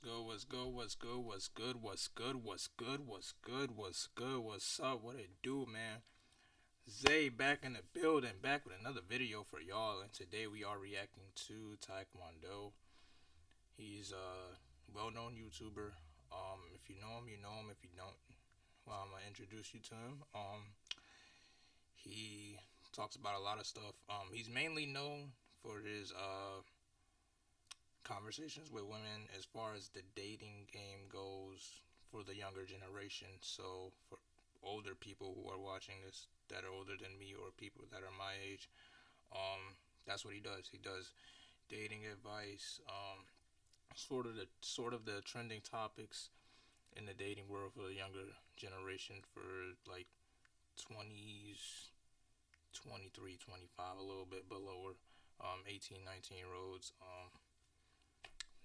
good? What's good? What's good? What's good? What's good? What's good? What's good? What's good? What's up? What it do, man? Zay back in the building, back with another video for y'all. And today we are reacting to Tykwondoe. He's a well-known YouTuber. If you know him, you know him. If you don't, well, I'm gonna introduce you to him. He talks about a lot of stuff. He's mainly known for his conversations with women as far as the dating game goes for the younger generation. So for older people who are watching this that are older than me or people that are my age, that's what he does. He does dating advice, sort of the trending topics in the dating world for the younger generation for like 20s, 23, 25, a little bit below 18, 19 year olds.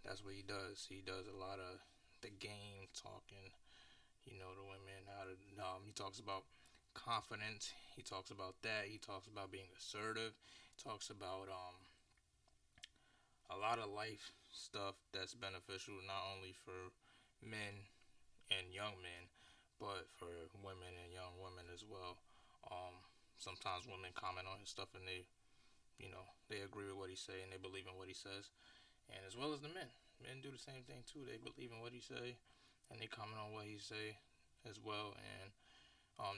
That's what he does. He does a lot of the game talking, to women. He talks about confidence. He talks about that. He talks about being assertive. He talks about a lot of life stuff that's beneficial not only for men and young men, but for women and young women as well. Sometimes women comment on his stuff and they agree with what he say and they believe in what he says, and as well as the men. Men do the same thing too. They believe in what he say, and they comment on what he say as well, and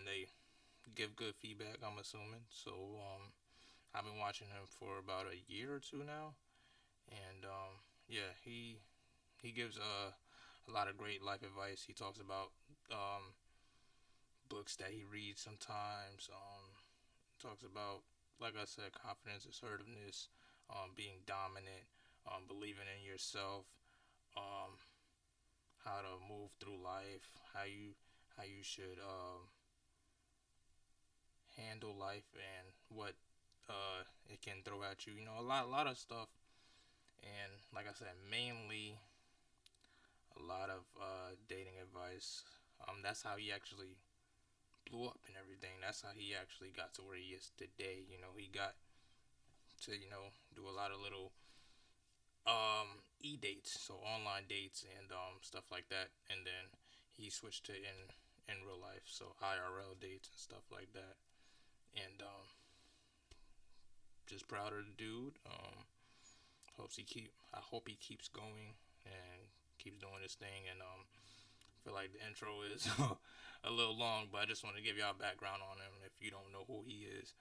they give good feedback. I'm assuming. So I've been watching him for about a year or two now, and yeah, he gives a lot of great life advice. He talks about books that he reads sometimes. Talks about, like I said, confidence, assertiveness, being dominant, believing in yourself, um, how to move through life, how you should handle life, and what it can throw at you. A lot of stuff. And like I said, mainly a lot of dating advice. That's how he actually blew up and everything. That's how he actually got to where he is today. He got to do a lot of little e-dates, so online dates and stuff like that, and then he switched to in real life, so IRL dates and stuff like that. And just proud of the dude. I hope he keeps going and keeps doing his thing. And I feel like the intro is a little long, but I just want to give y'all background on him if you don't know who he is.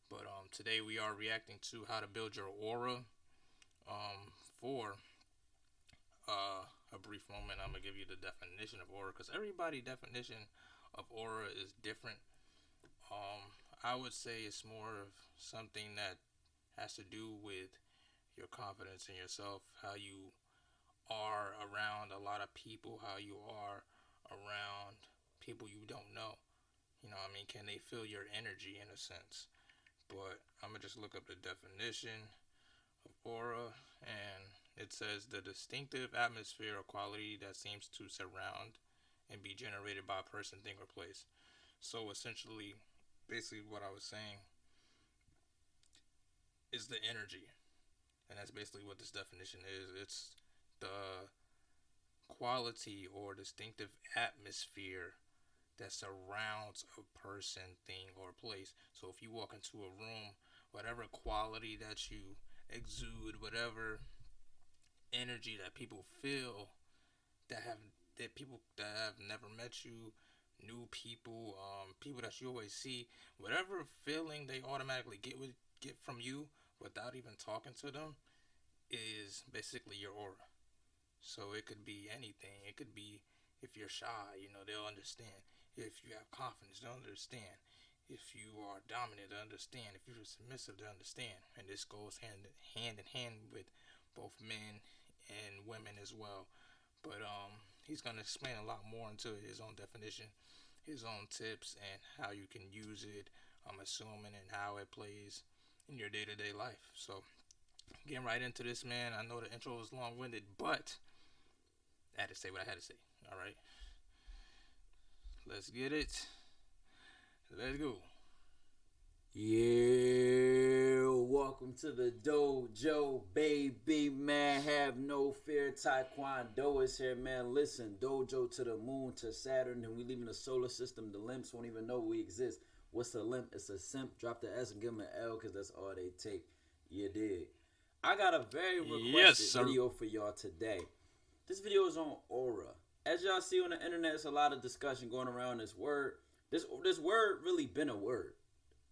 But today we are reacting to how to build your aura. For a brief moment, I'm gonna give you the definition of aura, because everybody's definition of aura is different. I would say it's more of something that has to do with your confidence in yourself, how you are around a lot of people, how you are around people you don't know. Can they feel your energy in a sense? But I'm gonna just look up the definition of aura, and it says the distinctive atmosphere or quality that seems to surround and be generated by a person, thing, or place. So essentially, basically, what I was saying is the energy, and that's basically what this definition is. It's the quality or distinctive atmosphere that surrounds a person, thing, or place. So if you walk into a room, whatever quality that you exude, whatever energy that people feel, that people that have never met you, new people, people that you always see, whatever feeling they automatically get from you without even talking to them is basically your aura. So it could be anything. It could be, if you're shy, they'll understand. If you have confidence, they'll understand. If you are dominant, they'll understand. If you're submissive, they'll understand. And this goes hand in hand with both men and women as well. But he's gonna explain a lot more into his own definition, his own tips, and how you can use it. I'm assuming, and how it plays in your day-to-day life. So getting right into this, man. I know the intro was long-winded, but I had to say what I had to say. All right, let's get it. Let's go. Yeah, welcome to the dojo, baby, man. Have no fear. Tykwondoe is here, man. Listen, dojo to the moon, to Saturn, and we leaving the solar system. The limps won't even know we exist. What's a limp? It's a simp. Drop the S and give them an L, because that's all they take. You dig? I got a very Yes, requested sir. video for y'all today. This video is on aura. As y'all see on the internet, there's a lot of discussion going around this word. This word really been a word.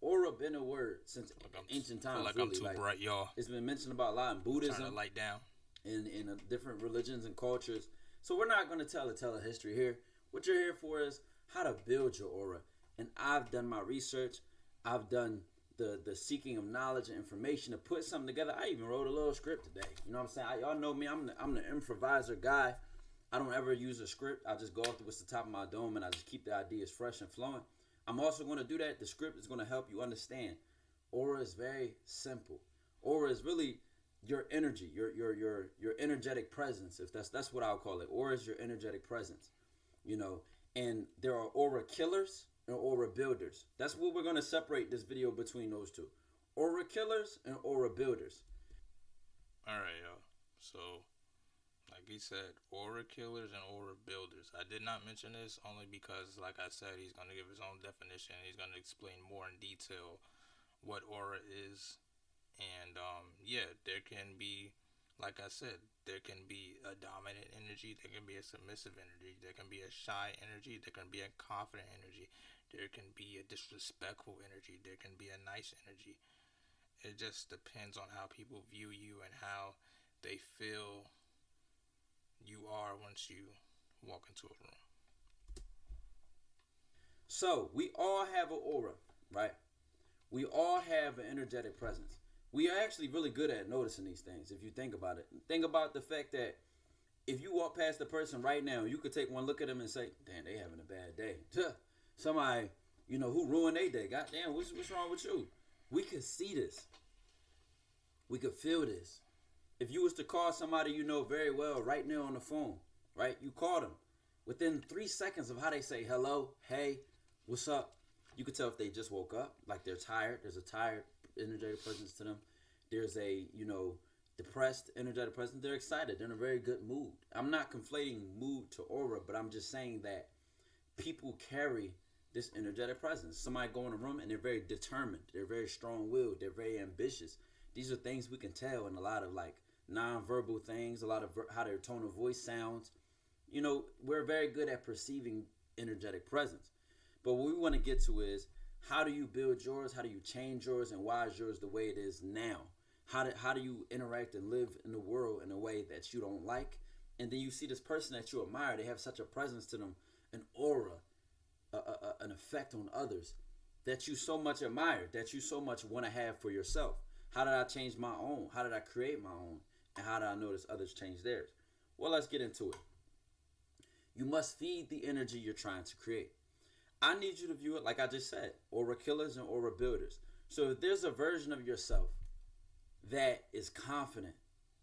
Aura been a word since ancient times. Feel like really. I'm too bright, y'all. It's been mentioned about a lot in Turn Buddhism, the light down. in different religions and cultures. So we're not going to tell a history here. What you're here for is how to build your aura. And I've done my research. I've done the seeking of knowledge and information to put something together. I even wrote a little script today. You know what I'm saying? Y'all know me. I'm the improviser guy. I don't ever use a script. I just go off to what's the top of my dome, and I just keep the ideas fresh and flowing. I'm also going to do that. The script is going to help you understand. Aura is very simple. Aura is really your energy, your energetic presence. If that's what I'll call it. Aura is your energetic presence. You know, and there are aura killers and aura builders. That's what we're going to separate this video between those two. Aura killers and aura builders. All right, y'all. So, like he said, aura killers and aura builders. I did not mention this only because, like I said, he's going to give his own definition. He's going to explain more in detail what aura is. And, yeah, there can be, like I said, there can be a dominant energy, there can be a submissive energy, there can be a shy energy, there can be a confident energy, there can be a disrespectful energy, there can be a nice energy. It just depends on how people view you and how they feel you are once you walk into a room. So we all have an aura, right? We all have an energetic presence. We are actually really good at noticing these things if you think about it. Think about the fact that if you walk past the person right now, you could take one look at them and say, damn, they having a bad day. Somebody, who ruined their day. God damn, what's wrong with you? We could see this. We could feel this. If you was to call somebody you know very well right now on the phone, right? You call them. Within 3 seconds of how they say hello, hey, what's up? You could tell if they just woke up, like they're tired. There's a tired energetic presence to them. There's a, depressed energetic presence. They're excited. They're in a very good mood. I'm not conflating mood to aura, but I'm just saying that people carry this energetic presence. Somebody go in a room and they're very determined. They're very strong-willed. They're very ambitious. These are things we can tell in a lot of like non-verbal things, a lot of how their tone of voice sounds. We're very good at perceiving energetic presence. But what we want to get to is, how do you build yours? How do you change yours? And why is yours the way it is now? How do you interact and live in the world in a way that you don't like? And then you see this person that you admire. They have such a presence to them, an aura, an effect on others that you so much admire, that you so much want to have for yourself. How did I change my own? How did I create my own? And how did I notice others change theirs? Well, let's get into it. You must feed the energy you're trying to create. I need you to view it like I just said, aura killers and aura builders. So if there's a version of yourself that is confident,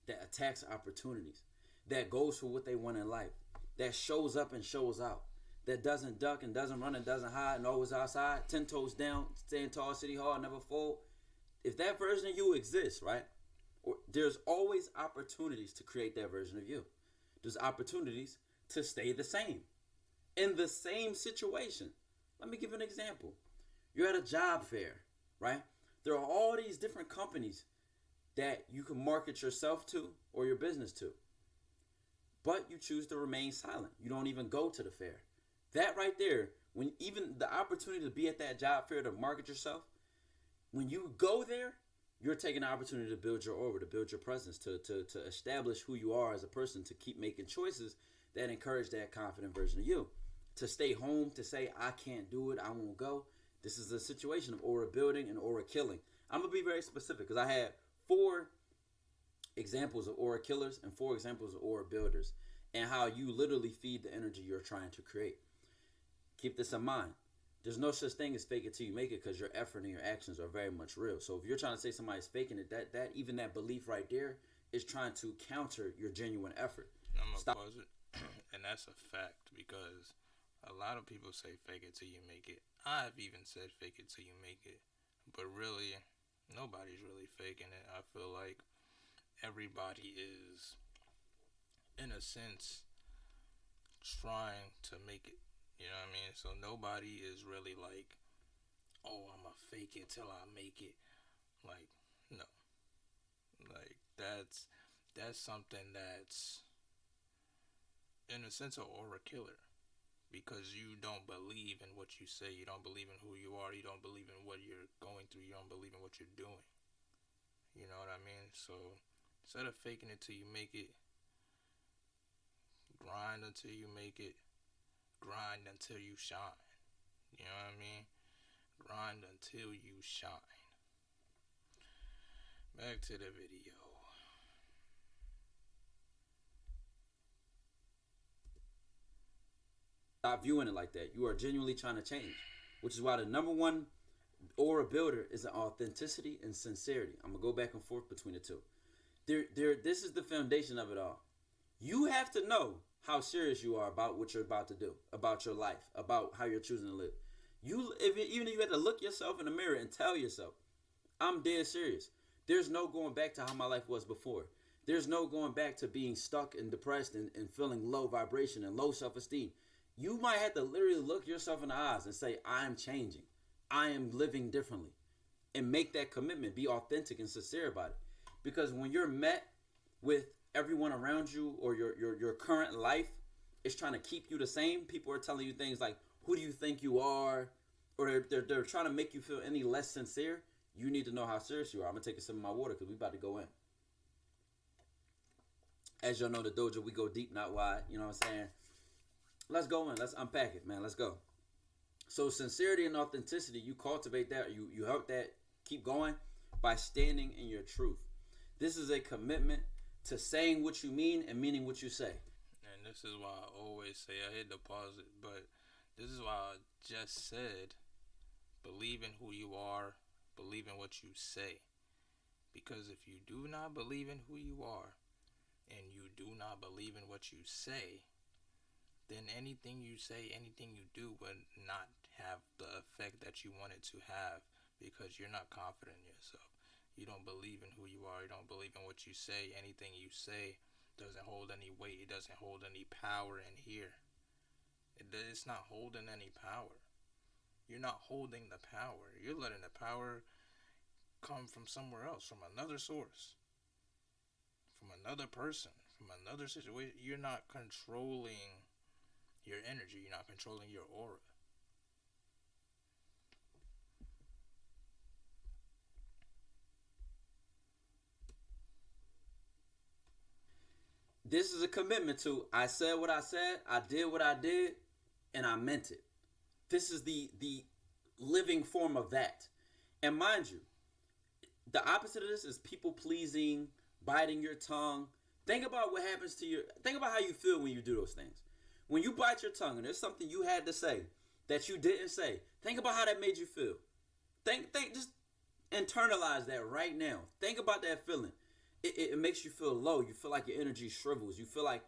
that attacks opportunities, that goes for what they want in life, that shows up and shows out, that doesn't duck and doesn't run and doesn't hide and always outside, 10 toes down, staying tall, city hall, never fold. If that version of you exists, right, there's always opportunities to create that version of you. There's opportunities to stay the same, in the same situation. Let me give an example. You're at a job fair, right? There are all these different companies that you can market yourself to or your business to. But you choose to remain silent. You don't even go to the fair. That right there, when even the opportunity to be at that job fair to market yourself, when you go there, you're taking the opportunity to build your aura, to build your presence, to establish who you are as a person, to keep making choices that encourage that confident version of you. To stay home, to say, I can't do it, I won't go. This is a situation of aura building and aura killing. I'm going to be very specific because I had 4 examples of aura killers and 4 examples of aura builders, and how you literally feed the energy you're trying to create. Keep this in mind. There's no such thing as fake it till you make it, because your effort and your actions are very much real. So if you're trying to say somebody's faking it, that even that belief right there is trying to counter your genuine effort. I'm going to pause it. And that's a fact, because a lot of people say fake it till you make it. I've even said fake it till you make it. But really, nobody's really faking it. I feel like everybody is, in a sense, trying to make it. You know what I mean? So nobody is really like, oh, I'm gonna fake it till I make it. Like, no. Like that's something that's, in a sense, an aura killer, because you don't believe in what you say. You don't believe in who you are. You don't believe in what you're going through. You don't believe in what you're doing. You know what I mean? So instead of faking it till you make it, grind until you make it. Grind until you shine. You know what I mean? Grind until you shine. Back to the video. Stop viewing it like that. You are genuinely trying to change, which is why the number one aura builder is an authenticity and sincerity. I'm gonna go back and forth between the two. This is the foundation of it all. You have to know how serious you are about what you're about to do, about your life, about how you're choosing to live. Even if you had to look yourself in the mirror and tell yourself, I'm dead serious. There's no going back to how my life was before. There's no going back to being stuck and depressed and feeling low vibration and low self-esteem. You might have to literally look yourself in the eyes and say, I am changing. I am living differently. And make that commitment. Be authentic and sincere about it. Because when you're met with everyone around you, or your current life is trying to keep you the same, people are telling you things like, who do you think you are? Or they're trying to make you feel any less sincere. You need to know how serious you are. I'm going to take a sip of my water because we about to go in. As y'all know, the dojo, we go deep, not wide. You know what I'm saying? Let's go in. Let's unpack it, man. Let's go. So sincerity and authenticity, you cultivate that. You help that keep going by standing in your truth. This is a commitment to saying what you mean and meaning what you say. And this is why I always say, I hit the pause it, but this is why I just said, believe in who you are, believe in what you say. Because if you do not believe in who you are, and you do not believe in what you say, then anything you say, anything you do would not have the effect that you want it to have, because you're not confident in yourself. You don't believe in who you are. You don't believe in what you say. Anything you say doesn't hold any weight. It doesn't hold any power in here. It's not holding any power. You're not holding the power. You're letting the power come from somewhere else, from another source, from another person, from another situation. You're not controlling your energy. You're not controlling your aura. This is a commitment to, I said what I said, I did what I did, and I meant it. This is the living form of that. And mind you, the opposite of this is people pleasing, biting your tongue. Think about what happens to your, think about how you feel when you do those things. When you bite your tongue and there's something you had to say that you didn't say, think about how that made you feel. Just internalize that right now. Think about that feeling. It makes you feel low. You feel like your energy shrivels. You feel like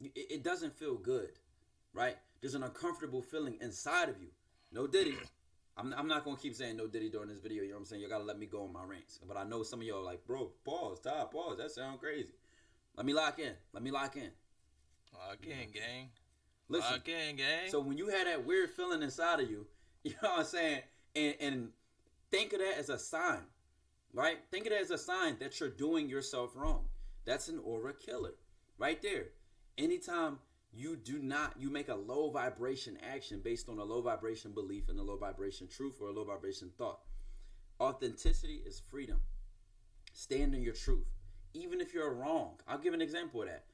it doesn't feel good, right? There's an uncomfortable feeling inside of you. No Diddy. I'm not going to keep saying no Diddy during this video. You know what I'm saying? You got to let me go on my rants. But I know some of y'all are like, bro, pause, Todd, pause. That sounds crazy. Let me lock in. Lock in, gang. Listen, Lock in, gang. so when you had that weird feeling inside of you, you know what I'm saying? And think of that as a sign, right? Think of it as a sign that you're doing yourself wrong. That's an aura killer right there. Anytime you make a low vibration action based on a low vibration belief and a low vibration truth or a low vibration thought. Authenticity is freedom. Stand in your truth. Even if you're wrong. I'll give an example of that.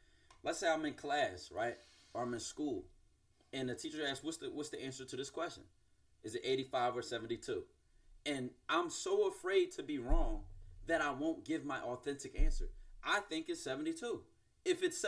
Let's say I'm in class, right? Or I'm in school. And the teacher asks, what's the answer to this question? Is it 85 or 72? And I'm so afraid to be wrong that I won't give my authentic answer. I think it's 72. If it's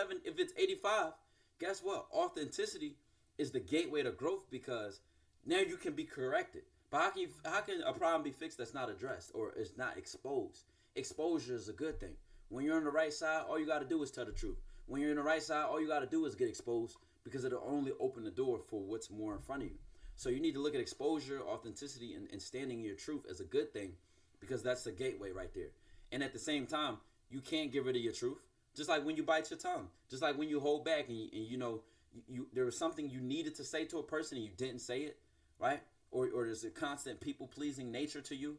85, guess what? Authenticity is the gateway to growth, because now you can be corrected. But how can a problem be fixed that's not addressed or is not exposed? Exposure is a good thing. When you're on the right side, all you got to do is tell the truth. When you're on the right side, all you got to do is get exposed, because it'll only open the door for what's more in front of you. So you need to look at exposure, authenticity, and standing in your truth as a good thing, because that's the gateway right there. And at the same time, you can't get rid of your truth. Just like when you bite your tongue, just like when you hold back and you know there was something you needed to say to a person and you didn't say it, right? Or there's a constant people pleasing nature to you,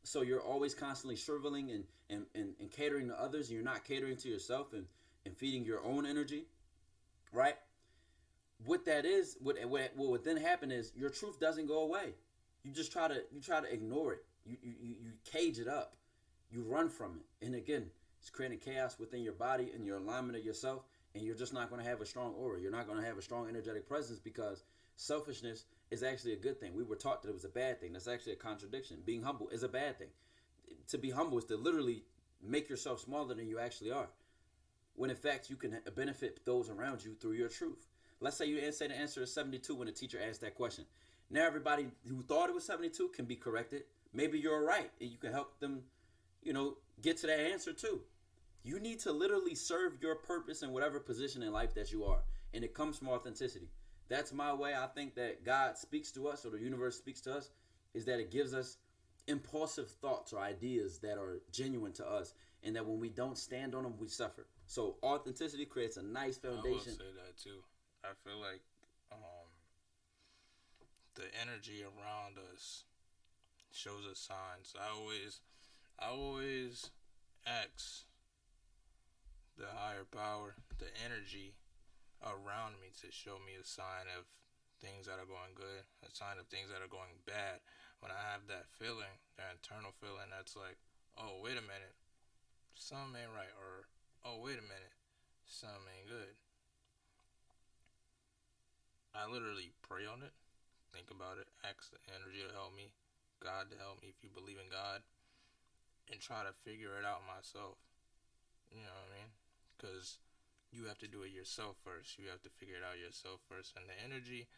so you're always constantly shriveling and catering to others, and you're not catering to yourself and feeding your own energy, right? What that is, what would then happen is your truth doesn't go away. You try to ignore it. You cage it up. You run from it, and again, it's creating chaos within your body and your alignment of yourself, and you're just not going to have a strong aura. You're not going to have a strong energetic presence, because selfishness is actually a good thing. We were taught that it was a bad thing. That's actually a contradiction. Being humble is a bad thing. To be humble is to literally make yourself smaller than you actually are, when in fact you can benefit those around you through your truth. Let's say you say the answer is 72 when the teacher asked that question. Now everybody who thought it was 72 can be corrected. Maybe you're right, and you can help them, get to that answer too. You need to literally serve your purpose in whatever position in life that you are, and it comes from authenticity. That's my way. I think that God speaks to us, or the universe speaks to us, is that it gives us impulsive thoughts or ideas that are genuine to us, and that when we don't stand on them, we suffer. So authenticity creates a nice foundation. I will say that too. I feel like the energy around us shows us signs. I always ask the higher power, the energy around me, to show me a sign of things that are going good, a sign of things that are going bad. When I have that feeling, that internal feeling that's like, oh, wait a minute, something ain't right, or oh, wait a minute, something ain't good. I literally pray on it, think about it, ask the energy to help me, God to help me, if you believe in God, and try to figure it out myself. You know what I mean? Because you have to do it yourself first. You have to figure it out yourself first. And the energy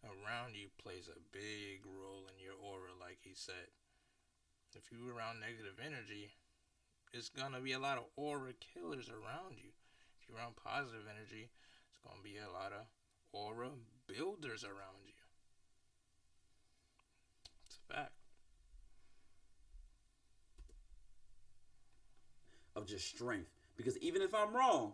around you plays a big role in your aura, like he said. If you're around negative energy, it's going to be a lot of aura killers around you. If you're around positive energy, it's going to be a lot of aura builders around you. It's a fact. Of just strength. Because even if I'm wrong,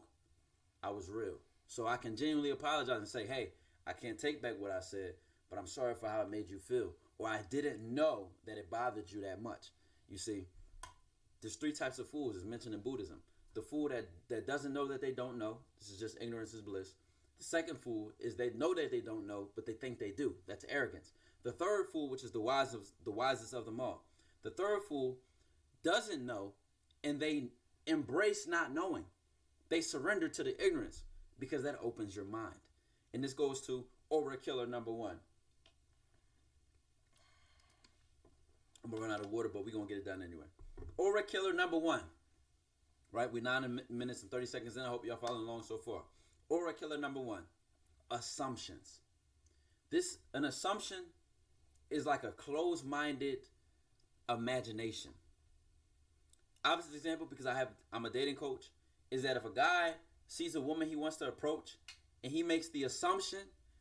I was real. So I can genuinely apologize and say, hey, I can't take back what I said, but I'm sorry for how it made you feel. Or I didn't know that it bothered you that much. You see, there's 3 types of fools, as mentioned in Buddhism. The fool that doesn't know that they don't know. This is just ignorance is bliss. The second fool is they know that they don't know, but they think they do. That's arrogance. The third fool, which is the wisest of them all. The third fool doesn't know, and they embrace not knowing. They surrender to the ignorance, because that opens your mind. And this goes to aura killer number 1. I'm going to run out of water, but we're going to get it done anyway. Aura killer number 1. Right? We're 9 minutes and 30 seconds in. I hope y'all following along so far. Aura killer number 1. Assumptions. An assumption is like a closed-minded imagination. Obvious example, because I'm a dating coach, is that if a guy sees a woman he wants to approach, and he makes the assumption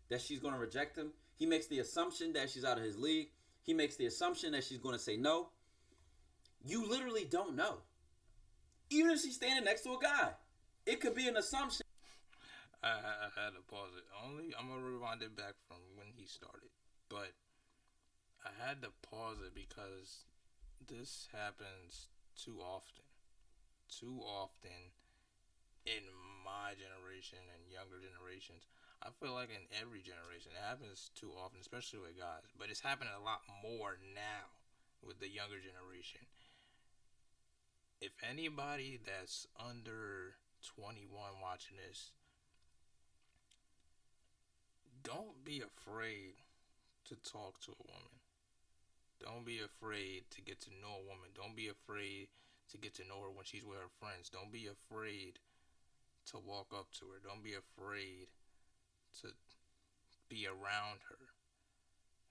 that she's going to reject him, he makes the assumption that she's out of his league, he makes the assumption that she's going to say no, you literally don't know. Even if she's standing next to a guy, it could be an assumption. I had to pause it. I'm going to rewind it back from when he started. But I had to pause it because this happens too often. Too often in my generation and younger generations. I feel like in every generation it happens too often, especially with guys. But it's happening a lot more now with the younger generation. If anybody that's under 21 watching this, don't be afraid to talk to a woman. Don't be afraid to get to know a woman. Don't be afraid to get to know her when she's with her friends. Don't be afraid to walk up to her. Don't be afraid to be around her.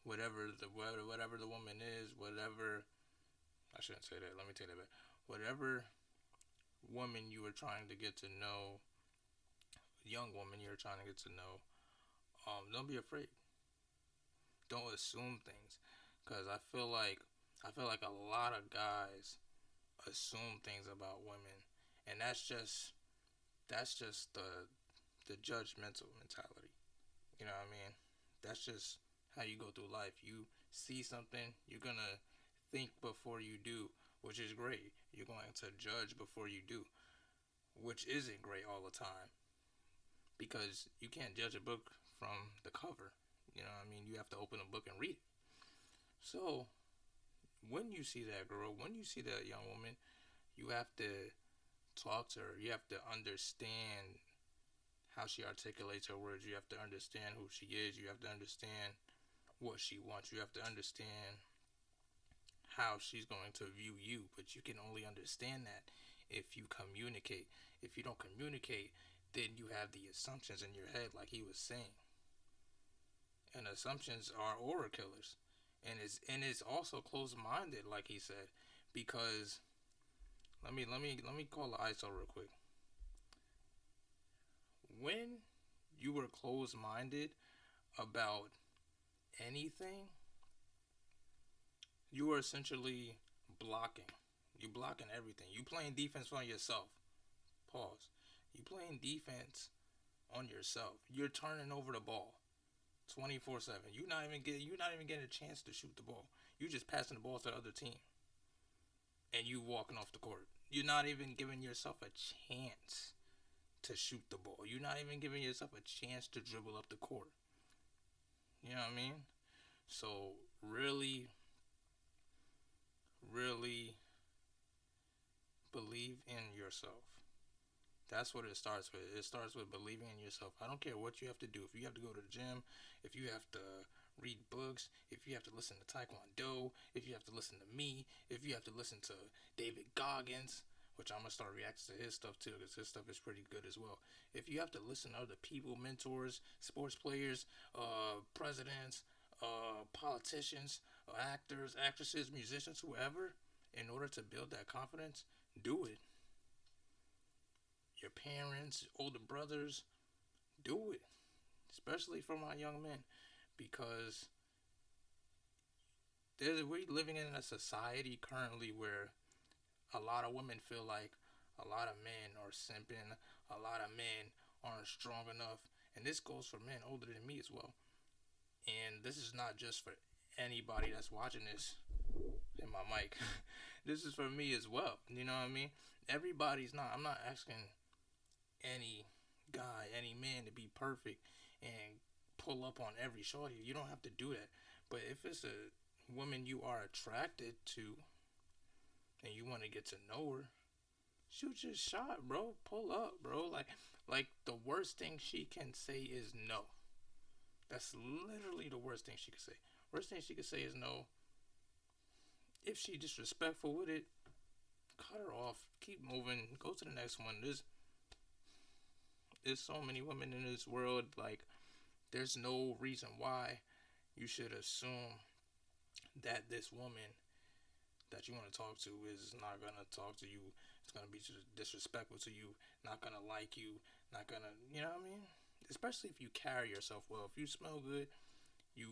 Whatever the woman is, I shouldn't say that. Let me take that back. Whatever woman you were trying to get to know, young woman you're trying to get to know, don't be afraid. don't assume things, cause I feel like a lot of guys assume things about women, and that's just the judgmental mentality. You know what I mean? That's just how you go through life. You see something, you're gonna think before you do, which is great. You're going to judge before you do, which isn't great all the time because you can't judge a book from the cover. You know what I mean? You have to open a book and read it. So, when you see that girl, when you see that young woman, you have to talk to her. You have to understand how she articulates her words. You have to understand who she is. You have to understand what she wants. You have to understand how she's going to view you. But you can only understand that if you communicate. If you don't communicate, then you have the assumptions in your head, like he was saying. And assumptions are aura killers. And it's also closed minded, like he said, because let me call the ISO real quick. When you were closed minded about anything, you are essentially blocking. You blocking everything. You playing defense on yourself. Pause. You playing defense on yourself. You're turning over the ball 24/7. You're not even getting a chance to shoot the ball. You just passing the ball to the other team, and you walking off the court. You're not even giving yourself a chance to shoot the ball. You're not even giving yourself a chance to dribble up the court. You know what I mean? So really, really believe in yourself. That's what it starts with. It starts with believing in yourself. I don't care what you have to do. If you have to go to the gym, if you have to read books, if you have to listen to Tykwondoe, if you have to listen to me, if you have to listen to David Goggins, which I'm going to start reacting to his stuff too, because his stuff is pretty good as well. If you have to listen to other people, mentors, sports players, presidents, politicians, actors, actresses, musicians, whoever, in order to build that confidence, do it. Your parents, older brothers, do it. Especially for my young men, because we're living in a society currently where a lot of women feel like a lot of men are simping, a lot of men aren't strong enough, and this goes for men older than me as well. And this is not just for anybody that's watching this in my mic. This is for me as well. You know what I mean? Everybody's not. I'm not asking any guy, any man to be perfect and pull up on every shorty. You don't have to do that. But if it's a woman you are attracted to and you want to get to know her, shoot your shot, bro. Pull up, bro. Like the worst thing she can say is no. That's literally the worst thing she could say. Worst thing she could say is no. If she disrespectful with it, cut her off. Keep moving. Go to the next one. There's so many women in this world. Like, there's no reason why you should assume that this woman that you want to talk to is not gonna talk to you. It's gonna be disrespectful to you. Not gonna like you. Not gonna, you know what I mean? Especially if you carry yourself well. If you smell good, you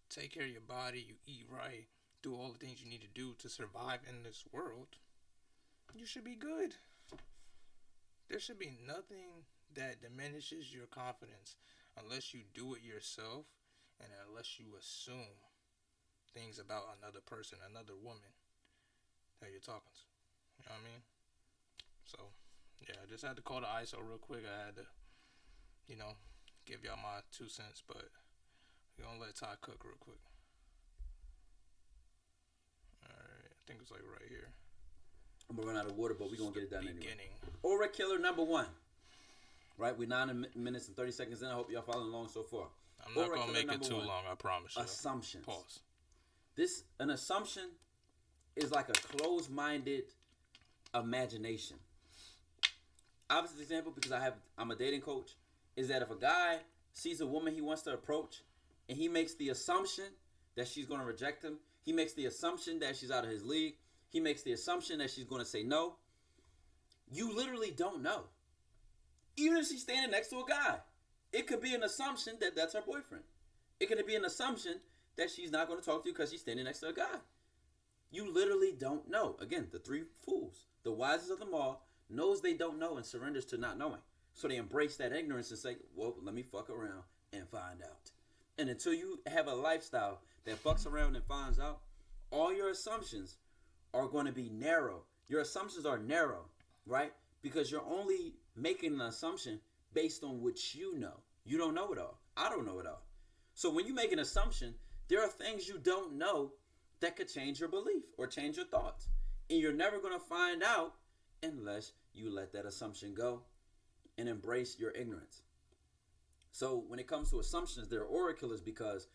take care of your body. You eat right. Do all the things you need to do to survive in this world. You should be good. There should be nothing that diminishes your confidence unless you do it yourself and unless you assume things about another person, another woman that you're talking to. You know what I mean? So, yeah, I just had to call the ISO real quick. I had to, give y'all my 2 cents, but we're going to let Ty cook real quick. Alright, I think it's like right here. I'm going to run out of water, but we're going to get it done Beginning. anyway. Aura killer number 1. Right, we're 9 minutes and 30 seconds in. I hope y'all following along so far. I'm not going to make it too long, I promise you. Assumptions. Pause. An assumption is like a closed-minded imagination. Obvious example, because I'm a dating coach, is that if a guy sees a woman he wants to approach and he makes the assumption that she's going to reject him, he makes the assumption that she's out of his league, he makes the assumption that she's going to say no, you literally don't know. Even if she's standing next to a guy, it could be an assumption that that's her boyfriend. It could be an assumption that she's not going to talk to you because she's standing next to a guy. You literally don't know. Again, the three fools, the wisest of them all, knows they don't know and surrenders to not knowing. So they embrace that ignorance and say, well, let me fuck around and find out. And until you have a lifestyle that fucks around and finds out, all your assumptions are going to be narrow. Your assumptions are narrow, right? Because you're only making an assumption based on what you know. You don't know it all. I don't know it all. So when you make an assumption, there are things you don't know that could change your belief or change your thoughts. And you're never going to find out unless you let that assumption go and embrace your ignorance. So when it comes to assumptions, they're aura killers because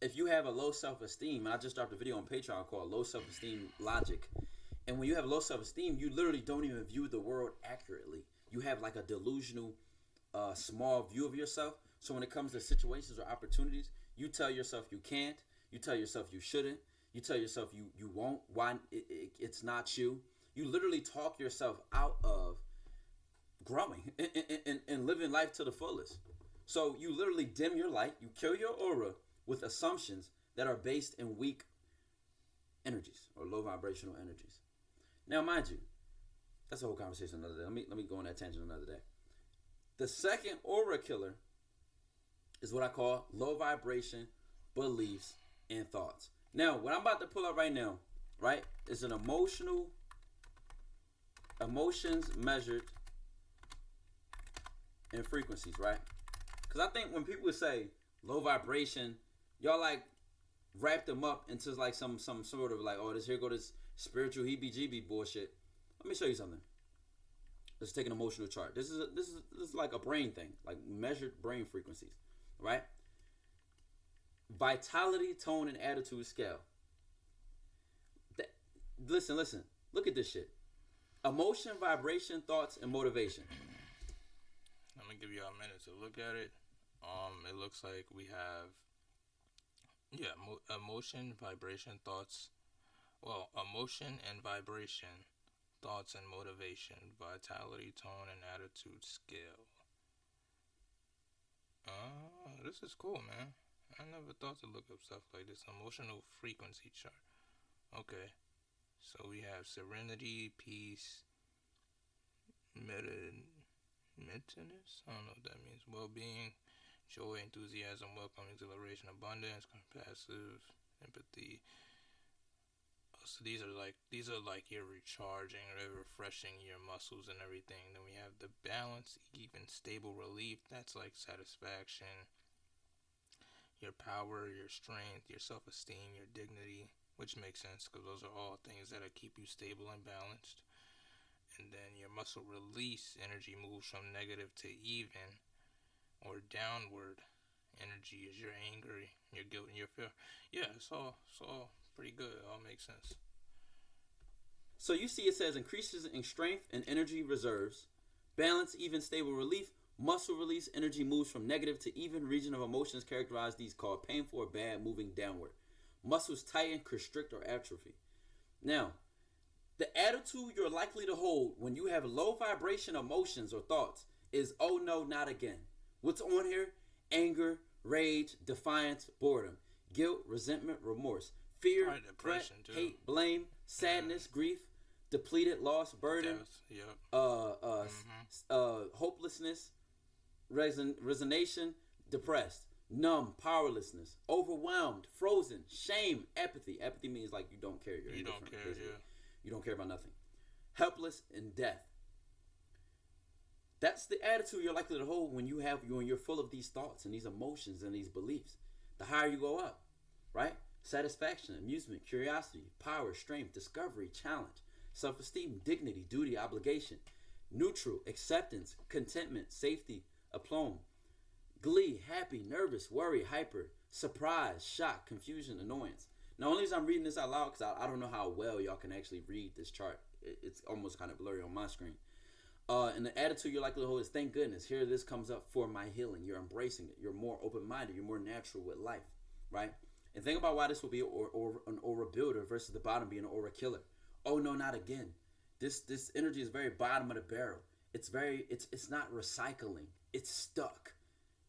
if you have a low self-esteem, and I just dropped a video on Patreon called Low Self-Esteem Logic. And when you have low self-esteem, you literally don't even view the world accurately. You have like a delusional, small view of yourself. So when it comes to situations or opportunities, you tell yourself you can't. You tell yourself you shouldn't. You tell yourself you won't. Why it's not you. You literally talk yourself out of growing and living life to the fullest. So you literally dim your light. You kill your aura with assumptions that are based in weak energies or low vibrational energies. Now, mind you, that's a whole conversation another day. Let me go on that tangent another day. The second aura killer is what I call low vibration beliefs and thoughts. Now, what I'm about to pull up right now, right, is an emotions measured in frequencies, right? Because I think when people say low vibration, y'all like wrap them up into like some sort of like, oh, here go this spiritual heebie-jeebie bullshit. Let me show you something. Let's take an emotional chart. This is like a brain thing, like measured brain frequencies, right? Vitality, tone, and attitude scale. Listen. Look at this shit. Emotion, vibration, thoughts, and motivation. Let me give you a minute to look at it. It looks like we have, emotion, vibration, thoughts. Well, emotion and vibration, thoughts and motivation, vitality, tone, and attitude scale. This is cool, man. I never thought to look up stuff like this. Emotional frequency chart. Okay. So we have serenity, peace, maintenance. I don't know what that means. Well-being, joy, enthusiasm, welcome, exhilaration, abundance, passive, empathy. So these are like you're recharging, refreshing your muscles and everything. Then we have the balance, even, stable, relief. That's like satisfaction, your power, your strength, your self-esteem, your dignity, which makes sense because those are all things that keep you stable and balanced. And then your muscle release, energy moves from negative to even or downward. Energy is your anger, your guilt, and your fear. Yeah, it's all pretty good. It all makes sense. So you see it says increases in strength and energy reserves, balance, even, stable, relief, muscle release, energy moves from negative to even. Region of emotions characterize these called painful or bad, moving downward. Muscles tighten, constrict, or atrophy. Now, the attitude you're likely to hold when you have low vibration emotions or thoughts is, oh no, not again. What's on here? Anger, rage, defiance, boredom, guilt, resentment, remorse, fear, threat, hate, blame, sadness, grief, depleted, loss, burden, hopelessness, resignation, depressed, numb, powerlessness, overwhelmed, frozen, shame, apathy. Apathy means like you don't care. You don't care, basically. Yeah. You don't care about nothing. Helpless and death. That's the attitude you're likely to hold when you're full of these thoughts and these emotions and these beliefs. The higher you go up, right? Satisfaction, amusement, curiosity, power, strength, discovery, challenge, self-esteem, dignity, duty, obligation, neutral, acceptance, contentment, safety, aplomb, glee, happy, nervous, worry, hyper, surprise, shock, confusion, annoyance. Now, only reason I'm reading this out loud because I don't know how well y'all can actually read this chart. It's almost kind of blurry on my screen. And the attitude you're likely to hold is, thank goodness, here this comes up for my healing. You're embracing it. You're more open-minded. You're more natural with life, right? And think about why this will be an aura builder versus the bottom being an aura killer. Oh, no, not again. This energy is very bottom of the barrel. It's not recycling. It's stuck.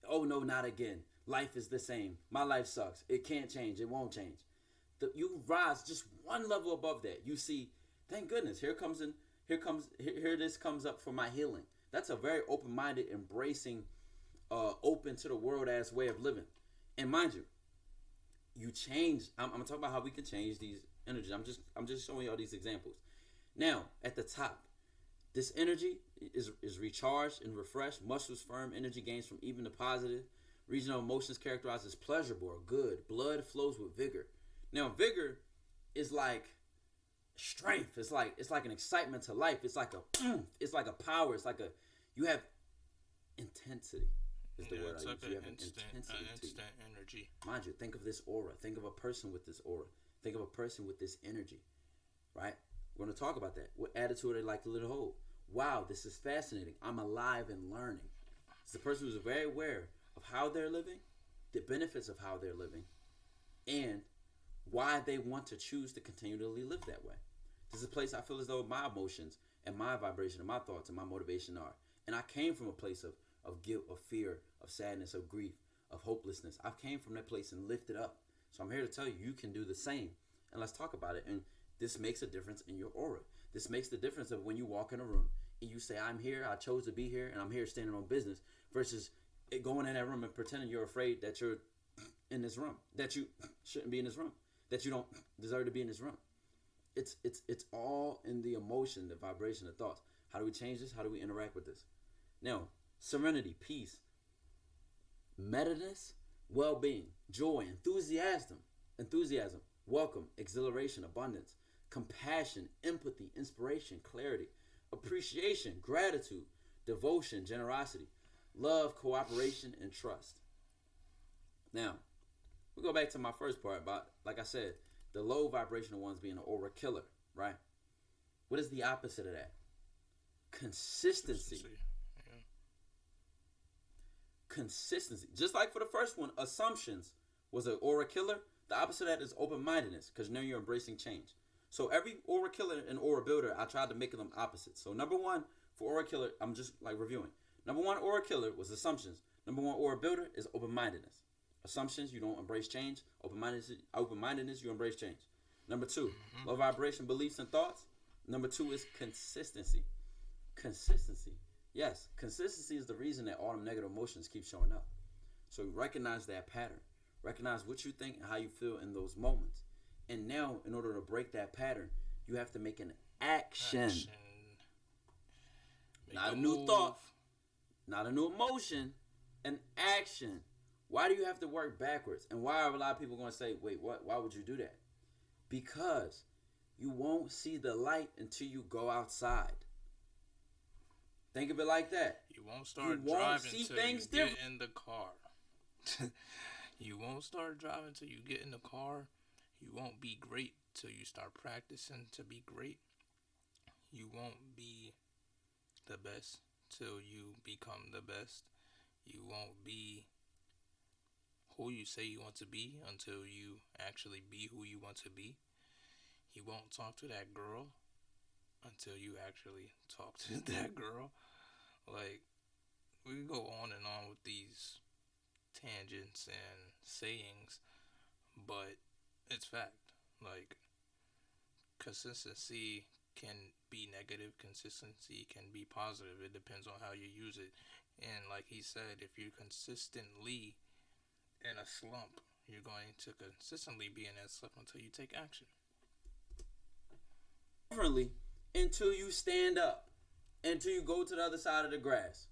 Oh, no, not again. Life is the same. My life sucks. It can't change. It won't change. You rise just one level above that. You see, thank goodness, here this comes up for my healing. That's a very open-minded, embracing, open to the world ass way of living. And mind you, you change. I'm gonna talk about how we can change these energies. I'm just showing you all these examples. Now, at the top, this energy is recharged and refreshed. Muscles firm. Energy gains from even to positive. Regional emotions characterized as pleasurable or good. Blood flows with vigor. Now, vigor is like strength. It's like an excitement to life. It's like a power. It's like you have intensity. Is the word I use. You have instant energy. Mind you, think of this aura. Think of a person with this aura. Think of a person with this energy. Right? We're going to talk about that. What attitude they like to hold. Wow, this is fascinating. I'm alive and learning. It's the person who's very aware of how they're living, the benefits of how they're living, and why they want to choose to continually live that way. This is a place I feel as though my emotions and my vibration and my thoughts and my motivation are. And I came from a place of guilt, of fear, of sadness, of grief, of hopelessness. I came from that place and lifted up. So I'm here to tell you, you can do the same. And let's talk about it. And this makes a difference in your aura. This makes the difference of when you walk in a room and you say, I'm here, I chose to be here, and I'm here standing on business, versus going in that room and pretending you're afraid that you're in this room, that you shouldn't be in this room, that you don't deserve to be in this room. It's all in the emotion, the vibration, the thoughts. How do we change this? How do we interact with this? Now, serenity, peace, meta-ness, well-being, joy, enthusiasm, welcome, exhilaration, abundance, compassion, empathy, inspiration, clarity, appreciation, gratitude, devotion, generosity, love, cooperation, and trust. Now, we go back to my first part about, like I said, the low vibrational ones being an aura killer, right? What is the opposite of that? Consistency. Yeah. Consistency. Just like for the first one, assumptions was an aura killer. The opposite of that is open-mindedness, because now you're embracing change. So every aura killer and aura builder, I tried to make them opposites. So number one for aura killer, I'm just like reviewing. Number one aura killer was assumptions. Number one aura builder is open-mindedness. Assumptions, you don't embrace change. Open-mindedness, you embrace change. Number two, low vibration beliefs and thoughts. Number two is consistency. Consistency. Yes, consistency is the reason that all them negative emotions keep showing up. So recognize that pattern. Recognize what you think and how you feel in those moments. And now, in order to break that pattern, you have to make an action. Not a new thought, not a new emotion, an action. Why do you have to work backwards? And why are a lot of people going to say, wait, what? Why would you do that? Because you won't see the light until you go outside. Think of it like that. You won't start driving until you get in the car. You won't start driving till you get in the car. You won't be great till you start practicing to be great. You won't be the best till you become the best. You won't be who you say you want to be until you actually be who you want to be. You won't talk to that girl until you actually talk to that girl. Like, we can go on and on with these tangents and sayings, but it's fact. Like, consistency can be negative, consistency can be positive. It depends on how you use it. And like he said, if you're consistently in a slump, you're going to consistently be in that slump until you take action. Differently, until you stand up, until you go to the other side of the grass.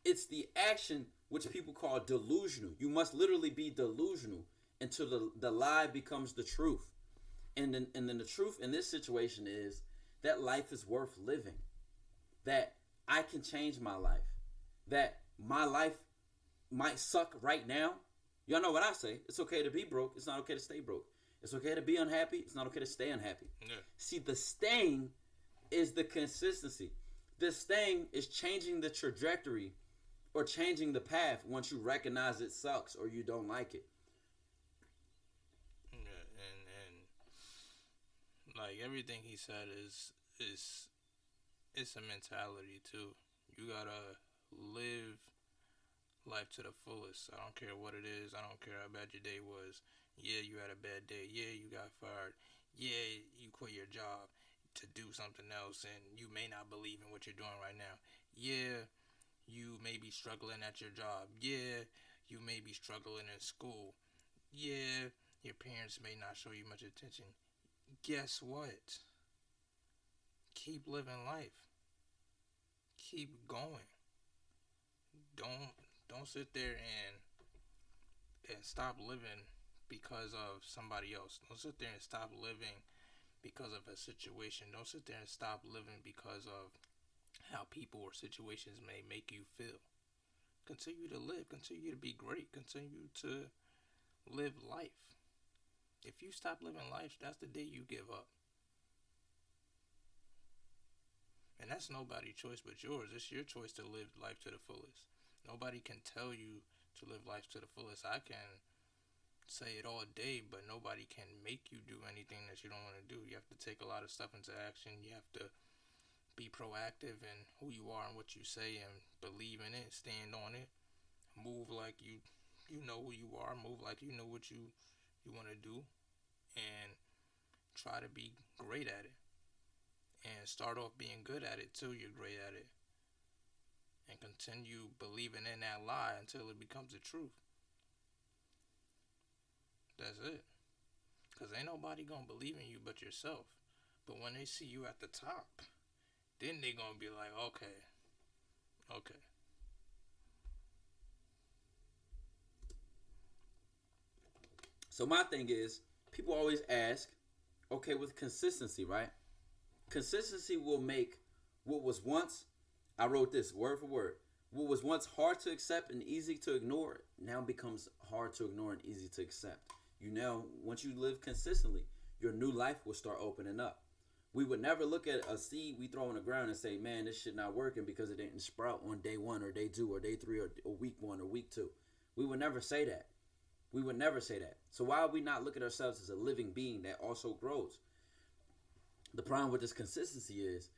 It's the action which people call delusional. You must literally be delusional until the lie becomes the truth. And then the truth in this situation is that life is worth living. That I can change my life. That my life might suck right now. Y'all know what I say. It's okay to be broke. It's not okay to stay broke. It's okay to be unhappy. It's not okay to stay unhappy. Yeah. See, the staying is the consistency. The staying is changing the trajectory or changing the path once you recognize it sucks or you don't like it. Yeah, and like everything he said is it's a mentality too. You gotta live life to the fullest. I don't care what it is. I don't care how bad your day was. Yeah, you had a bad day. Yeah, you got fired. Yeah, you quit your job to do something else and you may not believe in what you're doing right now. Yeah, you may be struggling at your job. Yeah, you may be struggling in school. Yeah, your parents may not show you much attention. Guess what? Keep living life. Keep going. Don't don't sit there and stop living because of somebody else. Don't sit there and stop living because of a situation. Don't sit there and stop living because of how people or situations may make you feel. Continue to live. Continue to be great. Continue to live life. If you stop living life, that's the day you give up. And that's nobody's choice but yours. It's your choice to live life to the fullest. Nobody can tell you to live life to the fullest. I can say it all day, but nobody can make you do anything that you don't want to do. You have to take a lot of stuff into action. You have to be proactive in who you are and what you say and believe in it, stand on it. Move like you know who you are, move like you know what you want to do and try to be great at it. And start off being good at it till you're great at it. And continue believing in that lie until it becomes the truth. That's it. Because ain't nobody going to believe in you but yourself. But when they see you at the top, then they going to be like, okay. So my thing is, people always ask, okay, with consistency, right? Consistency will make what was once, I wrote this word for word, what was once hard to accept and easy to ignore now becomes hard to ignore and easy to accept. You know, once you live consistently, your new life will start opening up. We would never look at a seed we throw in the ground and say, man, this shit not working because it didn't sprout on day 1 or day 2 or day 3 or week 1 or week 2. We would never say that. We would never say that. So why would we not look at ourselves as a living being that also grows? The problem with this consistency is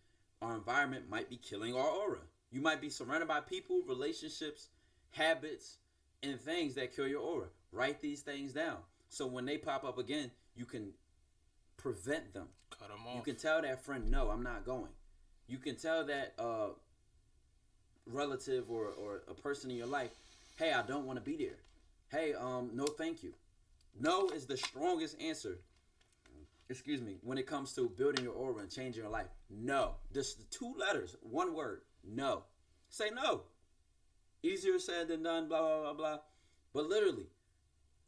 our environment might be killing our aura. You might be surrounded by people, relationships, habits, and things that kill your aura. Write these things down. So when they pop up again, you can prevent them. Cut them off. You can tell that friend, no, I'm not going. You can tell that relative or a person in your life, hey, I don't want to be there. Hey, no, thank you. No is the strongest answer. Excuse me, when it comes to building your aura and changing your life. No. Just 2 letters, 1 word. No. Say no. Easier said than done, blah, blah, blah, blah. But literally,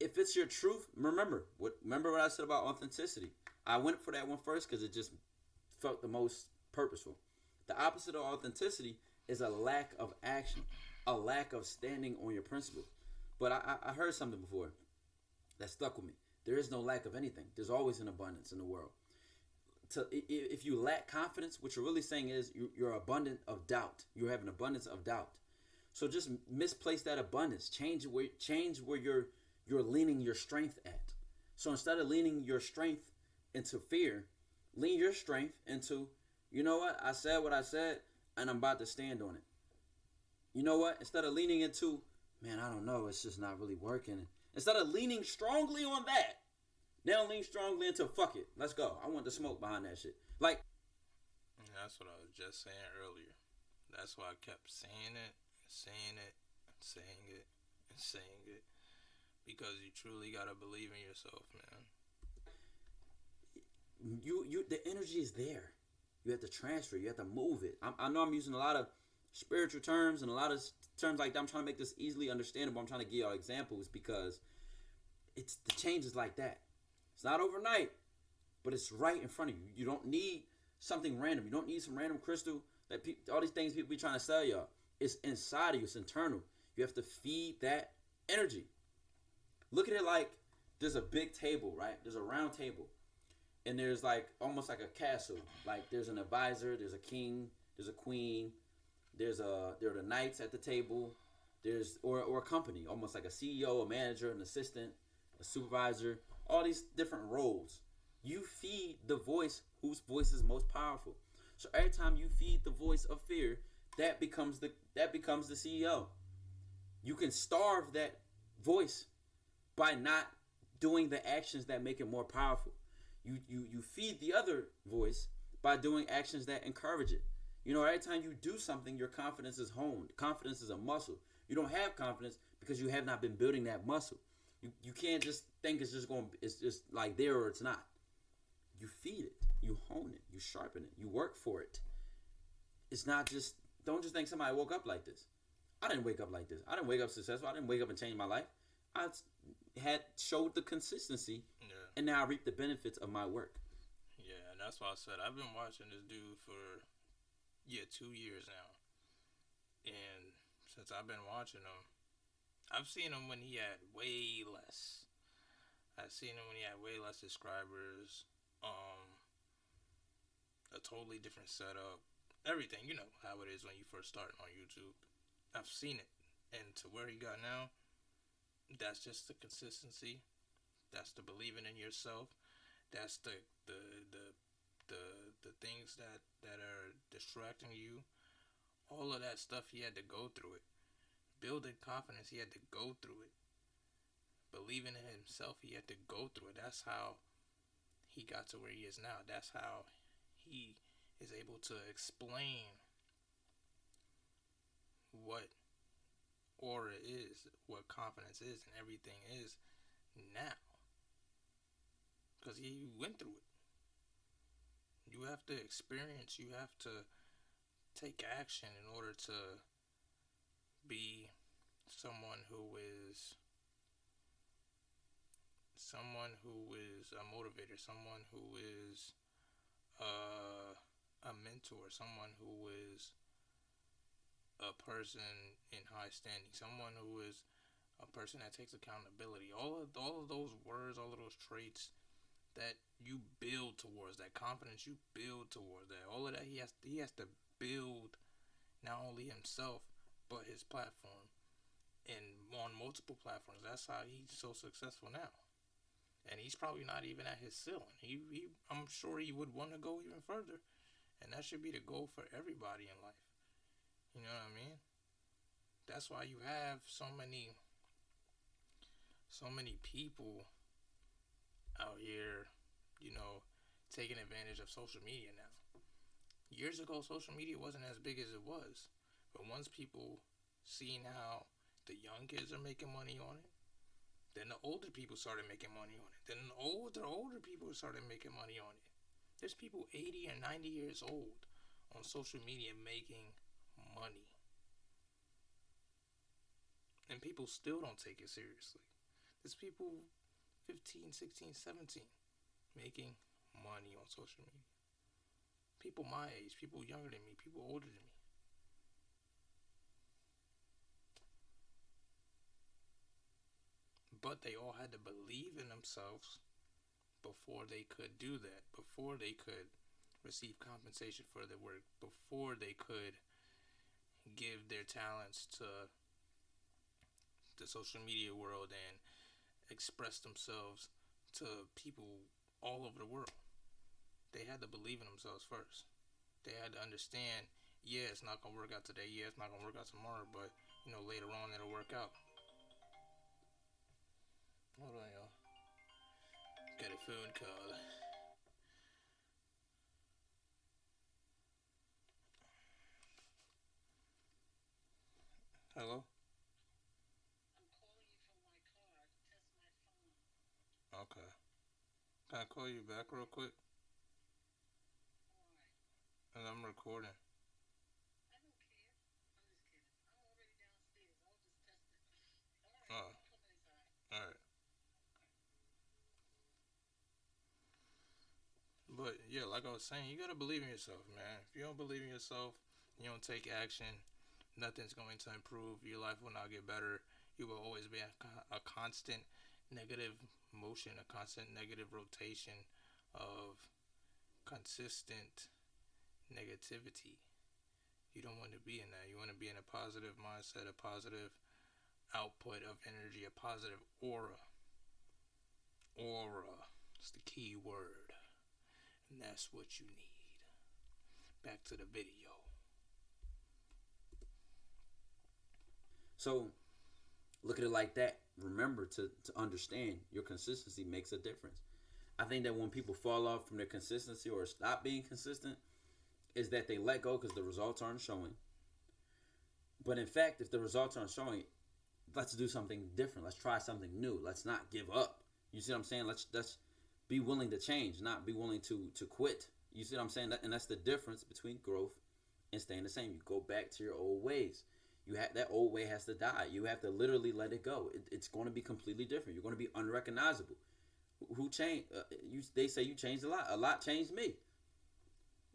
if it's your truth, remember what I said about authenticity. I went for that one first because it just felt the most purposeful. The opposite of authenticity is a lack of action, a lack of standing on your principles. But I heard something before that stuck with me. There is no lack of anything. There's always an abundance in the world. If you lack confidence, what you're really saying is you're abundant of doubt. You have an abundance of doubt. So just misplace that abundance. Change where you're leaning your strength at. So instead of leaning your strength into fear, lean your strength into, you know what? I said what I said, and I'm about to stand on it. You know what? Instead of leaning into, man, I don't know, it's just not really working. Instead of leaning strongly on that, now lean strongly into fuck it. Let's go. I want the smoke behind that shit. Like, that's what I was just saying earlier. That's why I kept saying it, saying it, saying it, and saying it. Because you truly gotta believe in yourself, man. The energy is there. You have to transfer. You have to move it. I know I'm using a lot of spiritual terms and a lot of terms like that. I'm trying to make this easily understandable. I'm trying to give y'all examples because the change is like that. It's not overnight, but it's right in front of you. You don't need something random. You don't need some random crystal that all these things people be trying to sell y'all. It's inside of you. It's internal. You have to feed that energy. Look at it like there's a big table, right? There's a round table. And there's like almost like a castle. Like there's an advisor, there's a king, there's a queen, there are the knights at the table. There's or a company, almost like a CEO, a manager, an assistant, a supervisor, all these different roles. You feed the voice whose voice is most powerful. So every time you feed the voice of fear, that becomes the CEO. You can starve that voice by not doing the actions that make it more powerful. You feed the other voice by doing actions that encourage it. You know, every time you do something, your confidence is honed. Confidence is a muscle. You don't have confidence because you have not been building that muscle. You can't just think it's just like there or it's not. You feed it, you hone it, you sharpen it, you work for it. It's not just don't just think somebody woke up like this. I didn't wake up like this. I didn't wake up successful. I didn't wake up and change my life. I had showed the consistency, Yeah. and now I reap the benefits of my work. Yeah, and that's why I said I've been watching this dude for 2 years now, and since I've been watching him, I've seen him when he had way less. I've seen him when he had way less subscribers. A totally different setup. Everything, you know how it is when you first start on YouTube. I've seen it, and to where he got now, that's just the consistency. That's the believing in yourself. That's the the the things that are distracting you. All of that stuff he had to go through it. Building confidence, he had to go through it. Believing in himself, he had to go through it. That's how he got to where he is now. That's how he is able to explain what aura is, what confidence is, and everything is now. Because he went through it. You have to experience, you have to take action in order to be someone who is a motivator, someone who is a mentor, someone who is a person in high standing, someone who is a person that takes accountability. All of those words, all of those traits that you build towards, that confidence you build towards, that all of that he has to build not only himself but his platform, and on multiple platforms. That's how he's so successful now. And he's probably not even at his ceiling. I'm sure he would want to go even further, and that should be the goal for everybody in life. You know what I mean? That's why you have so many people out here, taking advantage of social media now. Years ago, social media wasn't as big as it was, but once people seen how the young kids are making money on it, then the older people started making money on it. Then the older people started making money on it. There's people 80 and 90 years old on social media making money. And people still don't take it seriously. There's people 15, 16, 17 making money on social media. People my age, people younger than me, people older than me. But they all had to believe in themselves before they could do that, before they could receive compensation for their work, before they could give their talents to the social media world and express themselves to people all over the world. They had to believe in themselves first. They had to understand, yeah, it's not going to work out today, yeah, it's not going to work out tomorrow, but, later on it'll work out. Hold on, y'all. Got a phone call. Hello? Okay. Can I call you back real quick? And I'm recording. Oh, alright. But yeah, like I was saying, you gotta believe in yourself, man. If you don't believe in yourself, you don't take action, nothing's going to improve. Your life will not get better. You will always be a constant negative motion, a constant negative rotation of consistent negativity. You don't want to be in that. You want to be in a positive mindset, a positive output of energy, a positive aura. Aura is the key word. And that's what you need. Back to the video. So Look at it like that. Remember to understand your consistency makes a difference. I think that when people fall off from their consistency or stop being consistent, is that they let go because the results aren't showing. But in fact, if the results aren't showing, let's do something different. Let's try something new. Let's not give up. You see what I'm saying? Let's be willing to change, not be willing to quit. You see what I'm saying? And that's the difference between growth and staying the same. You go back to your old ways. You have that old way has to die. You have to literally let it go. It's going to be completely different. You're going to be unrecognizable. Who changed? They say you changed a lot. A lot changed me.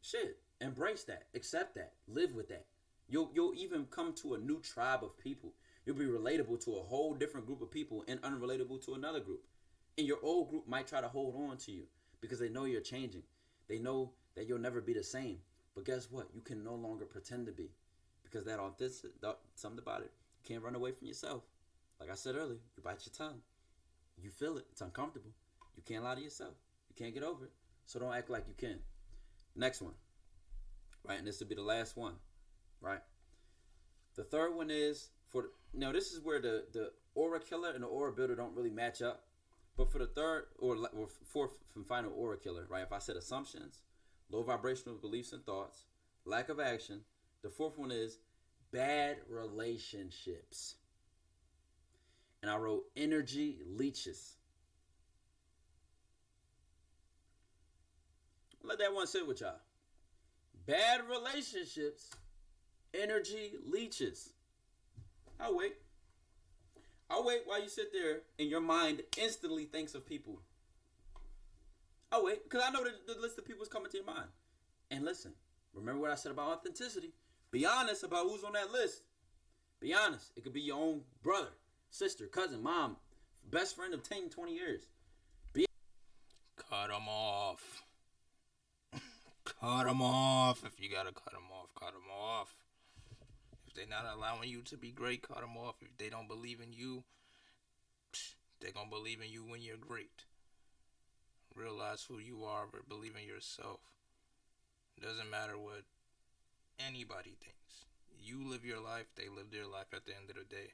Shit. Embrace that. Accept that. Live with that. You'll even come to a new tribe of people. You'll be relatable to a whole different group of people and unrelatable to another group. And your old group might try to hold on to you because they know you're changing. They know that you'll never be the same. But guess what? You can no longer pretend to be. Because that authenticity, something about it, you can't run away from yourself. Like I said earlier, you bite your tongue. You feel it. It's uncomfortable. You can't lie to yourself. You can't get over it. So don't act like you can. Next one. Right? And this will be the last one. Right? The third one is, this is where the aura killer and the aura builder don't really match up. But for the third or fourth and final aura killer, right? If I said assumptions, low vibrational beliefs and thoughts, lack of action, the fourth one is bad relationships. And I wrote energy leeches. Let that one sit with y'all. Bad relationships, energy leeches. I'll wait. I'll wait while you sit there and your mind instantly thinks of people. I'll wait, because I know that the list of people is coming to your mind. And listen, remember what I said about authenticity. Be honest about who's on that list. Be honest. It could be your own brother, sister, cousin, mom, best friend of 10, 20 years. Cut them off. Cut them off. If you gotta cut them off, cut them off. If they're not allowing you to be great, cut them off. If they don't believe in you, they're gonna believe in you when you're great. Realize who you are, but believe in yourself. It doesn't matter what anybody thinks. You live your life, they live their life at the end of the day.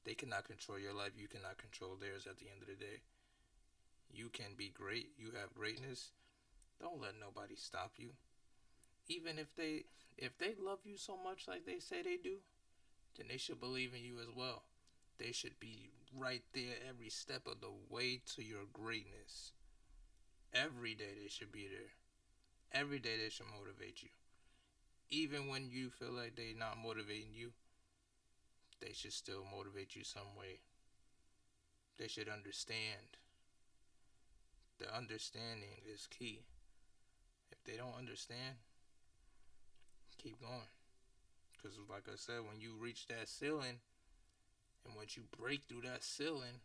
They cannot control your life, you cannot control theirs at the end of the day. You can be great, you have greatness. Don't let nobody stop you. Even if they love you so much like they say they do, then they should believe in you as well. They should be right there every step of the way to your greatness. Every day they should be there. Every day they should motivate you. Even when you feel like they're not motivating you, they should still motivate you some way. They should understand. The understanding is key. If they don't understand, keep going. Because like I said, when you reach that ceiling, and once you break through that ceiling,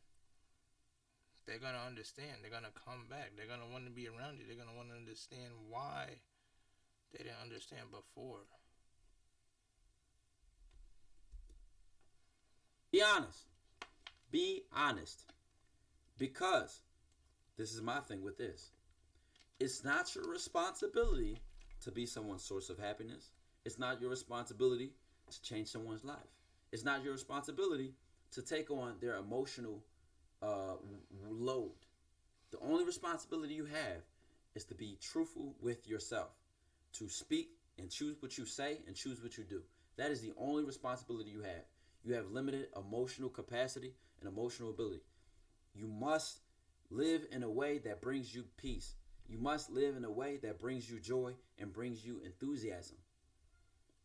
they're going to understand. They're going to come back. They're going to want to be around you. They're going to want to understand why they didn't understand before. Be honest. Be honest. Because, this is my thing with this. It's not your responsibility to be someone's source of happiness. It's not your responsibility to change someone's life. It's not your responsibility to take on their emotional load. The only responsibility you have is to be truthful with yourself, to speak and choose what you say and choose what you do. That is the only responsibility you have. You have limited emotional capacity and emotional ability. You must live in a way that brings you peace. You must live in a way that brings you joy and brings you enthusiasm.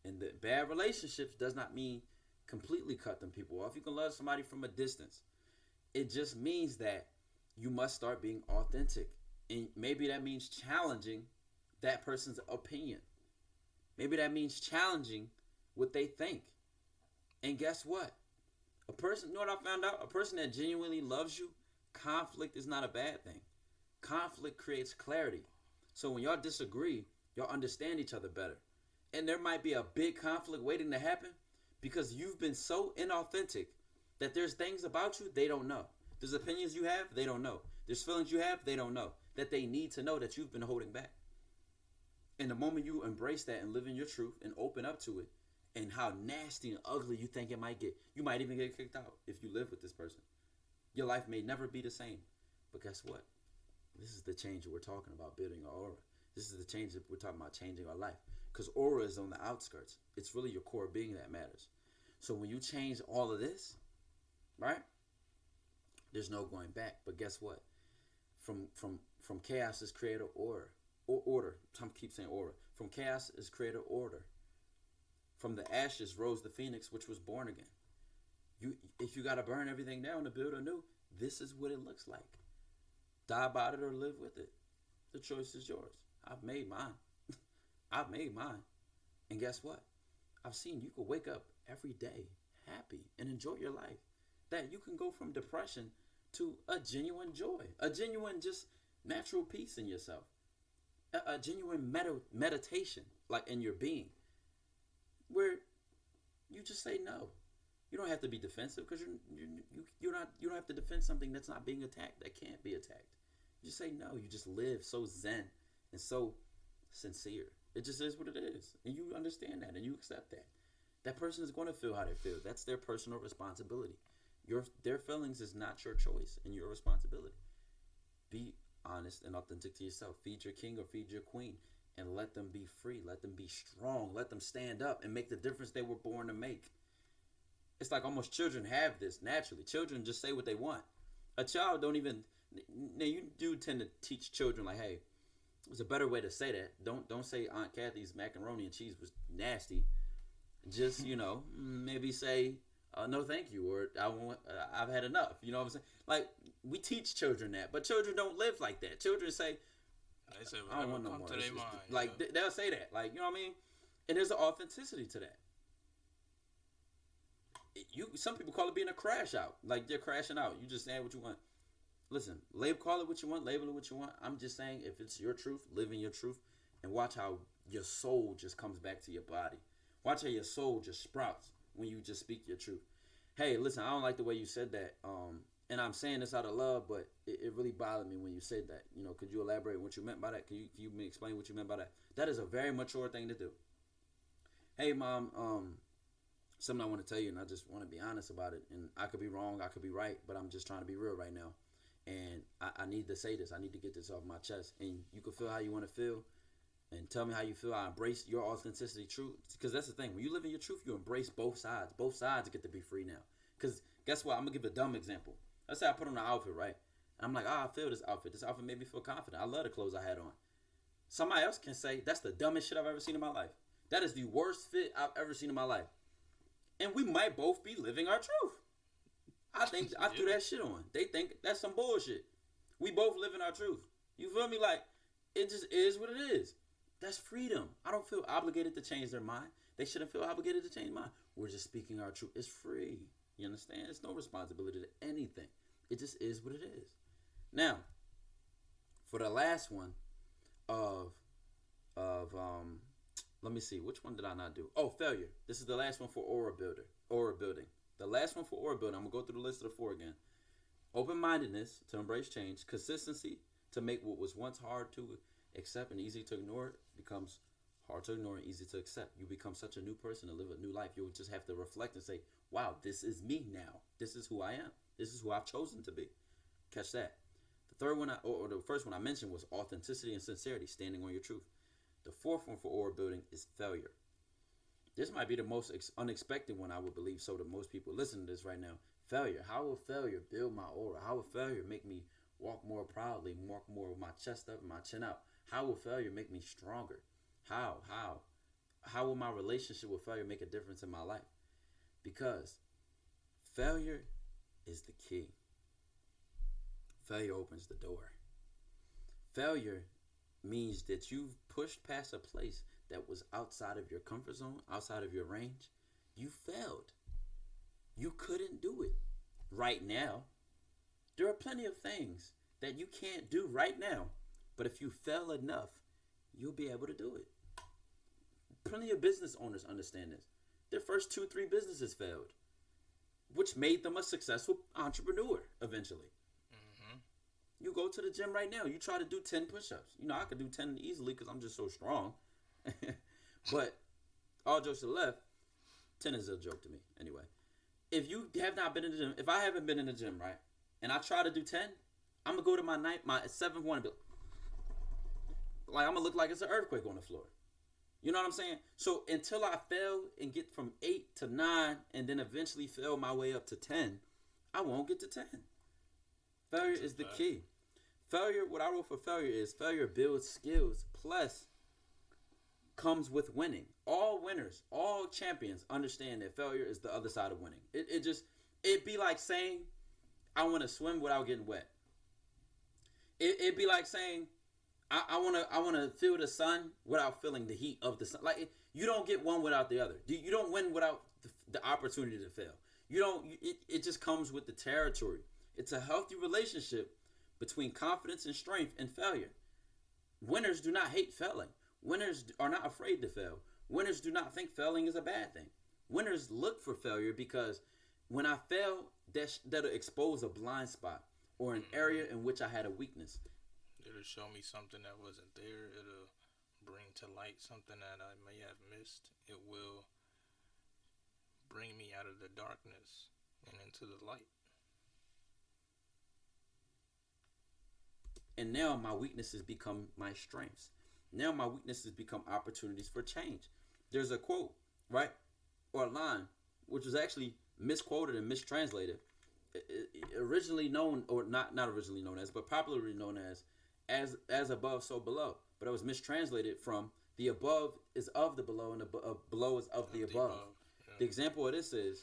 And the bad relationships does not mean completely cut them people off. You can love somebody from a distance. It just means that you must start being authentic. And maybe that means challenging that person's opinion. Maybe that means challenging what they think. And guess what? You know what I found out? A person that genuinely loves you, conflict is not a bad thing. Conflict creates clarity. So when y'all disagree, y'all understand each other better. And there might be a big conflict waiting to happen because you've been so inauthentic that there's things about you they don't know. There's opinions you have, they don't know. There's feelings you have, they don't know. That they need to know that you've been holding back. And the moment you embrace that and live in your truth and open up to it, and how nasty and ugly you think it might get. You might even get kicked out if you live with this person. Your life may never be the same. But guess what? This is the change that we're talking about, building our aura. This is the change that we're talking about, changing our life. Because aura is on the outskirts. It's really your core being that matters. So when you change all of this, right? There's no going back. But guess what? From chaos is created order. Or order. I keep saying aura. From chaos is created order. From the ashes rose the phoenix, which was born again. If you got to burn everything down to build anew, this is what it looks like. Die about it or live with it. The choice is yours. I've made mine. I've made mine. And guess what? I've seen you can wake up every day happy and enjoy your life. That you can go from depression to a genuine joy, a genuine just natural peace in yourself, a genuine meditation like in your being, where you just say no. You don't have to be defensive because you don't have to defend something that's not being attacked, that can't be attacked. You just say no. You just live so zen and so sincere. It just is what it is, and you understand that and you accept that. That person is going to feel how they feel. That's their personal responsibility. Their feelings is not your choice and your responsibility. Be honest and authentic to yourself. Feed your king or feed your queen, and let them be free. Let them be strong. Let them stand up and make the difference they were born to make. It's like almost children have this naturally. Children just say what they want. A child don't even. Now you do tend to teach children like, hey, there's a better way to say that. Don't say Aunt Kathy's macaroni and cheese was nasty. Just maybe say no thank you, or I've had enough. You know what I'm saying? Like, we teach children that, but children don't live like that. Children say, They say I don't want no come more. to their mind. Like they'll say that, like, you know what I mean? And there's an authenticity to that. Some people call it being a crash out. Like, they're crashing out. You just saying what you want. Listen, call it what you want, label it what you want. I'm just saying, if it's your truth, live in your truth, and watch how your soul just comes back to your body. Watch how your soul just sprouts when you just speak your truth. Hey, listen, I don't like the way you said that. And I'm saying this out of love, but it really bothered me when you said that. Could you elaborate what you meant by that? Can you explain what you meant by that? That is a very mature thing to do. Hey, Mom, something I want to tell you, and I just want to be honest about it. And I could be wrong, I could be right, but I'm just trying to be real right now. And I need to say this. I need to get this off my chest. And you can feel how you want to feel. And tell me how you feel. I embrace your authenticity, truth. Because that's the thing. When you live in your truth, you embrace both sides. Both sides get to be free now. Because guess what? I'm going to give a dumb example. Let's say I put on an outfit, right? And I'm like, I feel this outfit. This outfit made me feel confident. I love the clothes I had on. Somebody else can say, that's the dumbest shit I've ever seen in my life. That is the worst fit I've ever seen in my life. And we might both be living our truth. I think I threw that shit on. They think that's some bullshit. We both live in our truth. You feel me? Like, it just is what it is. That's freedom. I don't feel obligated to change their mind. They shouldn't feel obligated to change mine. We're just speaking our truth. It's free. You understand? It's no responsibility to anything. It just is what it is. Now, for the last one of let me see, which one did I not do? Oh, failure. This is the last one for aura building. The last one for aura building. I'm gonna go through the list of the four again. Open-mindedness to embrace change, consistency to make what was once hard to accept and easy to ignore becomes hard to ignore and easy to accept. You become such a new person to live a new life. You'll just have to reflect and say, wow, this is me now. This is who I am. This is who I've chosen to be. Catch that. The third one, or the first one I mentioned was authenticity and sincerity, standing on your truth. The fourth one for aura building is failure. This might be the most unexpected one, I would believe, so to most people listening to this right now. Failure. How will failure build my aura? How will failure make me walk more proudly, walk more with my chest up and my chin out? How will failure make me stronger? How? How will my relationship with failure make a difference in my life? Because failure is the key. Failure opens the door. Failure means that you've pushed past a place that was outside of your comfort zone, outside of your range. You failed. You couldn't do it right now. There are plenty of things that you can't do right now, but if you fail enough, you'll be able to do it. Plenty of business owners understand this. Their first 2-3 businesses failed, which made them a successful entrepreneur eventually. You go to the gym right now. You try to do 10 push-ups. I could do 10 easily because I'm just so strong. But all jokes to the left, 10 is a joke to me anyway. If you have not been in the gym, if I haven't been in the gym, right, and I try to do 10, I'm gonna go to my seventh one and be like, I'm gonna look like it's an earthquake on the floor. You know what I'm saying? So until I fail and get from 8 to 9 and then eventually fail my way up to 10, I won't get to 10. Failure is the key. Failure, what I wrote for failure is failure builds skills plus comes with winning. All winners, all champions understand that failure is the other side of winning. It'd be like saying, I want to swim without getting wet. It'd be like saying, I want to feel the sun without feeling the heat of the sun. Like, you don't get one without the other. You don't win without the opportunity to fail. You don't. It just comes with the territory. It's a healthy relationship between confidence and strength and failure. Winners do not hate failing. Winners are not afraid to fail. Winners do not think failing is a bad thing. Winners look for failure because when I fail, that'll expose a blind spot or an area in which I had a weakness. It'll show me something that wasn't there. It'll bring to light something that I may have missed. It will bring me out of the darkness and into the light. And now my weaknesses become my strengths. Now my weaknesses become opportunities for change. There's a quote, right? Or a line, which was actually misquoted and mistranslated. Originally known, or not originally known as, but popularly known as above, so below. But it was mistranslated from the above is of the below and the below is of the above. Yeah. The example of this is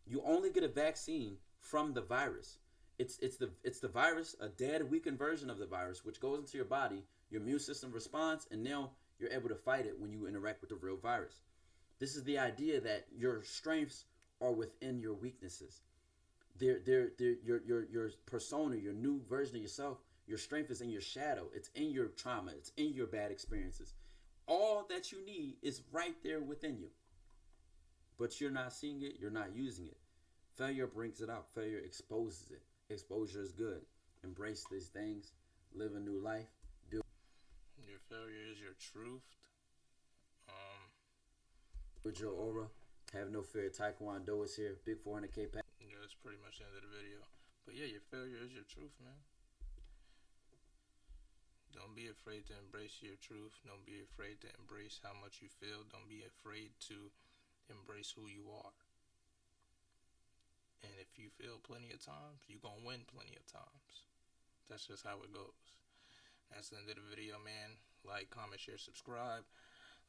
you only get a vaccine from the virus. It's the virus, a dead, weakened version of the virus, which goes into your body. Your immune system responds, and now you're able to fight it when you interact with the real virus. This is the idea that your strengths are within your weaknesses. Your persona, your new version of yourself, your strength is in your shadow. It's in your trauma. It's in your bad experiences. All that you need is right there within you. But you're not seeing it. You're not using it. Failure brings it out. Failure exposes it. Exposure is good. Embrace these things. Live a new life. Your failure is your truth. With your aura, have no fear. Tykwondoe is here. Big 400K pack. Yeah, that's pretty much the end of the video. But yeah, your failure is your truth, man. Don't be afraid to embrace your truth. Don't be afraid to embrace how much you feel. Don't be afraid to embrace who you are. And if you fail plenty of times, you're going to win plenty of times. That's just how it goes. That's the end of the video, man. Like, comment, share, subscribe.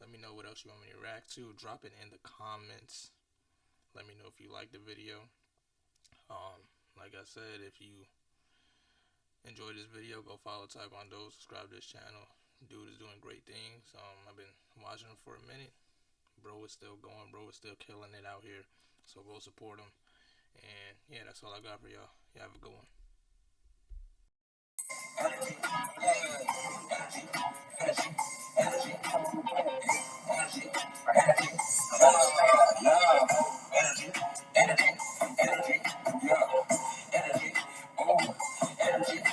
Let me know what else you want me to react to. Drop it in the comments. Let me know if you like the video. Like I said, if you enjoyed this video, go follow Tykwondoe, subscribe to this channel. Dude is doing great things. I've been watching him for a minute. Bro is still going. Bro is still killing it out here. So go support him. And yeah, that's all I got for y'all. Y'all have a good one.